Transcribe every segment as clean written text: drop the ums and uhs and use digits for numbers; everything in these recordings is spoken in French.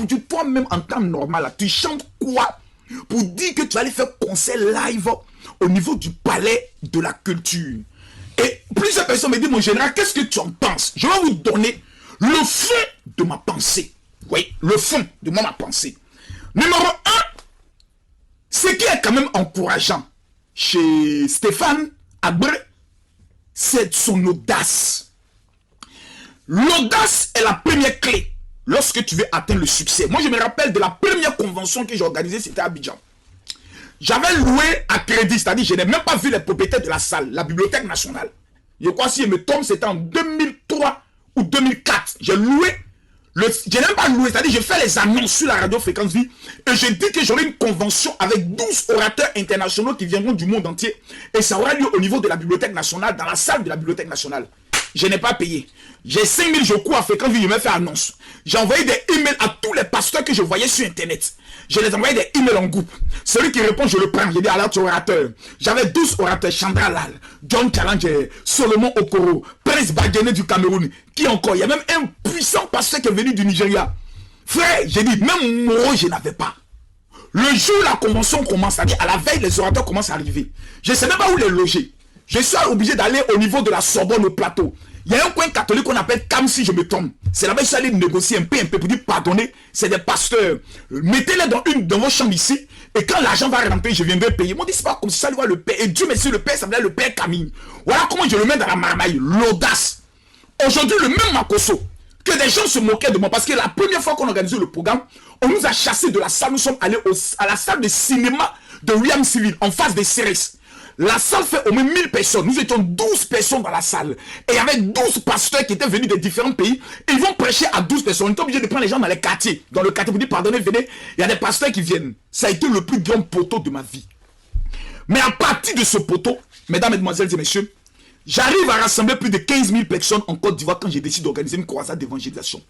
Apoutou, toi-même en temps normal, là, tu chantes quoi pour dire que tu vas aller faire concert live au niveau du palais de la culture? Et plusieurs personnes me disent, mon général, qu'est-ce que tu en penses? Je vais vous donner le fond de ma pensée. Oui, le fond de ma pensée. Numéro 1, ce qui est quand même encourageant chez Stéphane Habré, c'est son audace. L'audace est la première clé lorsque tu veux atteindre le succès. Moi, je me rappelle de la première convention que j'ai organisée, c'était à Abidjan. J'avais loué à crédit, c'est-à-dire je n'ai même pas vu les propriétaires de la salle, la Bibliothèque nationale. Je crois si je me trompe, c'était en 2003 ou 2004. J'ai loué, je n'ai même pas loué, c'est-à-dire j'ai fait les annonces sur la radio Fréquence Vie et j'ai dit que j'aurai une convention avec 12 orateurs internationaux qui viendront du monde entier et ça aura lieu au niveau de la Bibliothèque nationale, dans la salle de la Bibliothèque nationale. Je n'ai pas payé. J'ai 5000 je cours à Fréquence Vie, je me fais annonce. J'ai envoyé des emails à tous les pasteurs que je voyais sur Internet. Je les envoyais des emails en groupe. Celui qui répond, je le prends. J'ai dit alors tu es orateur. J'avais 12 orateurs. Chandra Lal, John Challenger, Solomon Okoro, Prince Badjene du Cameroun. Qui encore? Il y a même un puissant pasteur qui est venu du Nigeria. Frère, j'ai dit, même Moro, je n'avais pas. Le jour où la convention commence, c'est-à-dire à la veille, les orateurs commencent à arriver. Je ne sais même pas où les loger. Je suis obligé d'aller au niveau de la Sorbonne, au plateau. Il y a un coin catholique qu'on appelle Cam si je me trompe. C'est là-bas que je suis allé négocier un peu pour dire pardonnez, c'est des pasteurs. Mettez-les dans vos chambres ici. Et quand l'argent va rentrer, je viendrai payer. Ils m'ont dit c'est pas comme ça, le père. Et Dieu merci, le père s'appelait le père Camille. Voilà comment je le mets dans la marmaille. L'audace. Aujourd'hui, le même Makosso, que des gens se moquaient de moi. Parce que la première fois qu'on organisait le programme, on nous a chassés de la salle. Nous sommes allés à la salle de cinéma de William Civil, en face des Cérès. La salle fait au moins 1000 personnes. Nous étions 12 personnes dans la salle. Et il y avait 12 pasteurs qui étaient venus des différents pays. Et ils vont prêcher à 12 personnes. On est obligé de prendre les gens dans les quartiers. Dans le quartier, vous dites, pardonnez, venez. Il y a des pasteurs qui viennent. Ça a été le plus grand poteau de ma vie. Mais à partir de ce poteau, mesdames, mesdemoiselles et messieurs, j'arrive à rassembler plus de 15 000 personnes en Côte d'Ivoire quand j'ai décidé d'organiser une croisade d'évangélisation.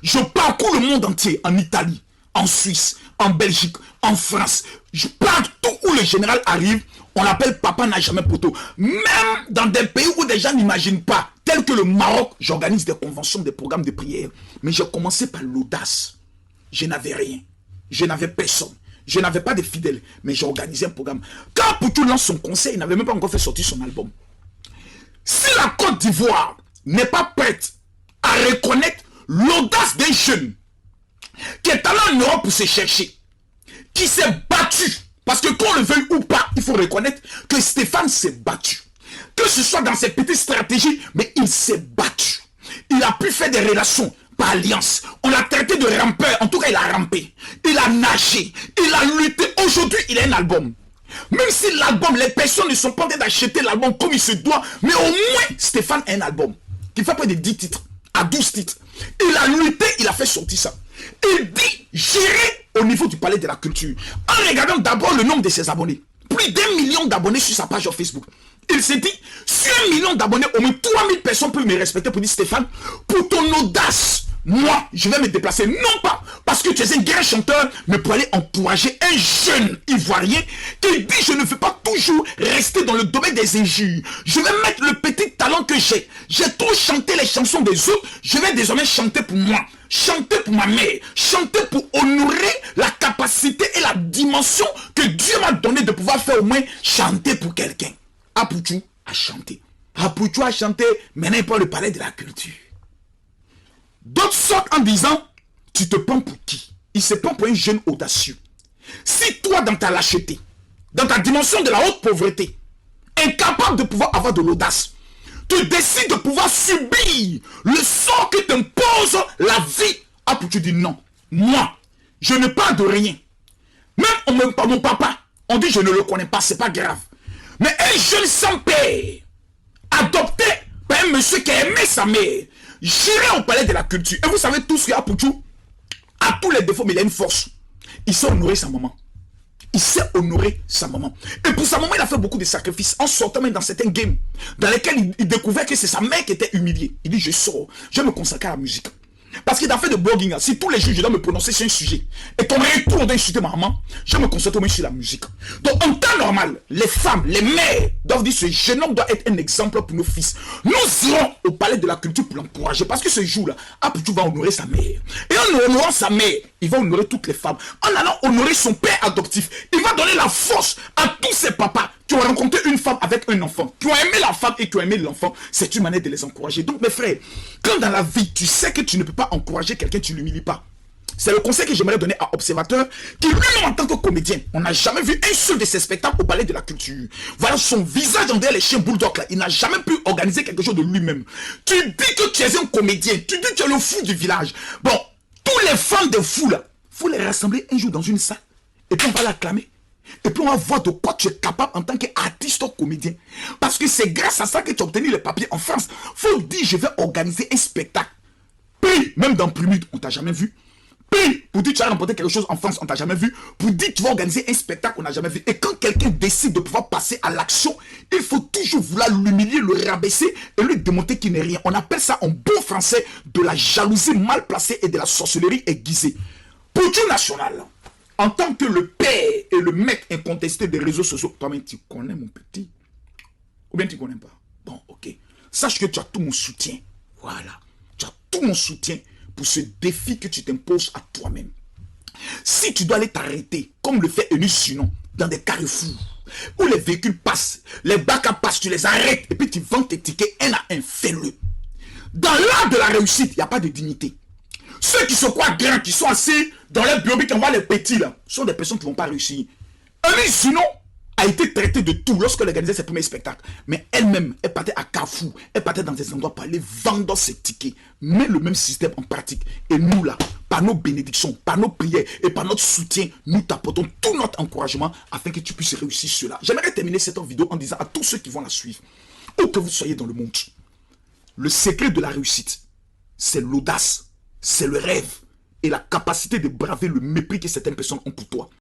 Je parcours le monde entier, en Italie, en Suisse, en Belgique, en France. Je partout où le général arrive, on l'appelle papa n'a jamais poteau. Même dans des pays où des gens n'imaginent pas, tels que le Maroc, j'organise des conventions, des programmes de prière. Mais j'ai commencé par l'audace. Je n'avais rien. Je n'avais personne. Je n'avais pas de fidèles. Mais j'ai organisé un programme. Quand Poutou lance son concert, il n'avait même pas encore fait sortir son album. Si la Côte d'Ivoire n'est pas prête à reconnaître l'audace d'un jeune qui est allé en Europe pour se chercher, qui s'est battu, parce que qu'on le veuille ou pas, il faut reconnaître que Stéphane s'est battu. Que ce soit dans ses petites stratégies, mais il s'est battu. Il a pu faire des relations par alliance. On l'a traité de rampeur, en tout cas il a rampé. Il a nagé, il a lutté. Aujourd'hui, il a un album. Même si l'album, les personnes ne sont pas en train d'acheter l'album comme il se doit, mais au moins, Stéphane a un album qui fait près de 10 titres, à 12 titres. Il a lutté, il a fait sortir ça. Il dit, j'irai au niveau du palais de la culture. En regardant d'abord le nombre de ses abonnés. Plus d'1 million d'abonnés sur sa page sur Facebook. Il s'est dit, sur 1 million d'abonnés, au moins 3000 personnes peuvent me respecter pour dire, Stéphane, pour ton audace, moi, je vais me déplacer, non pas parce que tu es un grand chanteur, mais pour aller encourager un jeune Ivoirien qui dit, je ne veux pas toujours rester dans le domaine des injures. Je vais mettre le petit talent que j'ai. J'ai trop chanté les chansons des autres, je vais désormais chanter pour moi. Chanter pour ma mère, chanter pour honorer la capacité et la dimension que Dieu m'a donné de pouvoir faire au moins chanter pour quelqu'un. Apoutou a chanté. Apoutou a chanté, maintenant il parle le palais de la culture. D'autres sortent en disant, tu te prends pour qui? Il se prend pour un jeune audacieux. Si toi, dans ta lâcheté, dans ta dimension de la haute pauvreté, incapable de pouvoir avoir de l'audace, tu décides de pouvoir subir le sort que t'impose la vie, Apoutou dit non. Moi, je ne parle de rien. Même mon papa, on dit je ne le connais pas, c'est pas grave. Mais un jeune sans père, adopté par un monsieur qui a aimé sa mère, j'irai au palais de la culture. Et vous savez tous que Apoutou a tous les défauts, mais il a une force. Il sait honorer sa maman. Il sait honorer sa maman. Et pour sa maman, il a fait beaucoup de sacrifices en sortant même dans certains games dans lesquels il découvrait que c'est sa mère qui était humiliée. Il dit, je sors, je vais me consacrer à la musique. Parce que dans le fait de blogging, si tous les jours je dois me prononcer sur un sujet, et ton retour d'insulter ma maman, je me concentre même sur la musique. Donc en temps normal, les femmes, les mères doivent dire ce jeune homme doit être un exemple pour nos fils. Nous irons au palais de la culture pour l'encourager. Parce que ce jour-là, Apoutou va honorer sa mère. Et en honorant sa mère, il va honorer toutes les femmes. En allant honorer son père adoptif, il va donner la force à tous ces papas qui ont rencontré une femme avec un enfant, qui ont aimé la femme et qui ont aimé l'enfant. C'est une manière de les encourager. Donc mes frères, quand dans la vie, tu sais que tu ne peux pas encourager quelqu'un, tu ne l'humilies pas. C'est le conseil que j'aimerais donner à Observateur, qui lui-même en tant que comédien, on n'a jamais vu un seul de ses spectacles au palais de la culture. Voilà son visage en derrière les chiens bulldogs là. Il n'a jamais pu organiser quelque chose de lui-même. Tu dis que tu es un comédien, tu dis que tu es le fou du village. Bon, tous les fans de fous là, il faut les rassembler un jour dans une salle, et puis on va l'acclamer. Et puis on va voir de quoi tu es capable en tant qu'artiste ou comédien. Parce que c'est grâce à ça que tu as obtenu les papiers en France. Faut dire, je vais organiser un spectacle. Puis, même dans Plumut, on t'a jamais vu. Puis, pour dire tu as remporté quelque chose en France, on t'a jamais vu. Pour dire tu vas organiser un spectacle, on n'a jamais vu. Et quand quelqu'un décide de pouvoir passer à l'action, il faut toujours vouloir l'humilier, le rabaisser et lui démontrer qu'il n'est rien. On appelle ça en bon français de la jalousie mal placée et de la sorcellerie aiguisée. Pour Dieu national, en tant que le père et le maître incontesté des réseaux sociaux, toi-même tu connais mon petit. Ou bien tu ne connais pas. Bon, ok. Sache que tu as tout mon soutien. Voilà. Tu as tout mon soutien pour ce défi que tu t'imposes à toi-même. Si tu dois aller t'arrêter, comme le fait Eunice Sinon, dans des carrefours, où les véhicules passent, les bacs à passent, tu les arrêtes, et puis tu vends tes tickets un à un, fais-le. Dans l'art de la réussite, il n'y a pas de dignité. Ceux qui se croient grands, qui sont assis dans leur bureau, qui envoient les petits là, sont des personnes qui ne vont pas réussir. Eunice Sinon a été traitée de tout lorsqu'elle organisait ses premiers spectacles. Mais elle-même, elle partait à Carrefour, elle partait dans des endroits pour aller vendre ses tickets. Mais le même système en pratique. Et nous là, par nos bénédictions, par nos prières et par notre soutien, nous t'apportons tout notre encouragement afin que tu puisses réussir cela. J'aimerais terminer cette vidéo en disant à tous ceux qui vont la suivre, où que vous soyez dans le monde, le secret de la réussite, c'est l'audace, c'est le rêve et la capacité de braver le mépris que certaines personnes ont pour toi.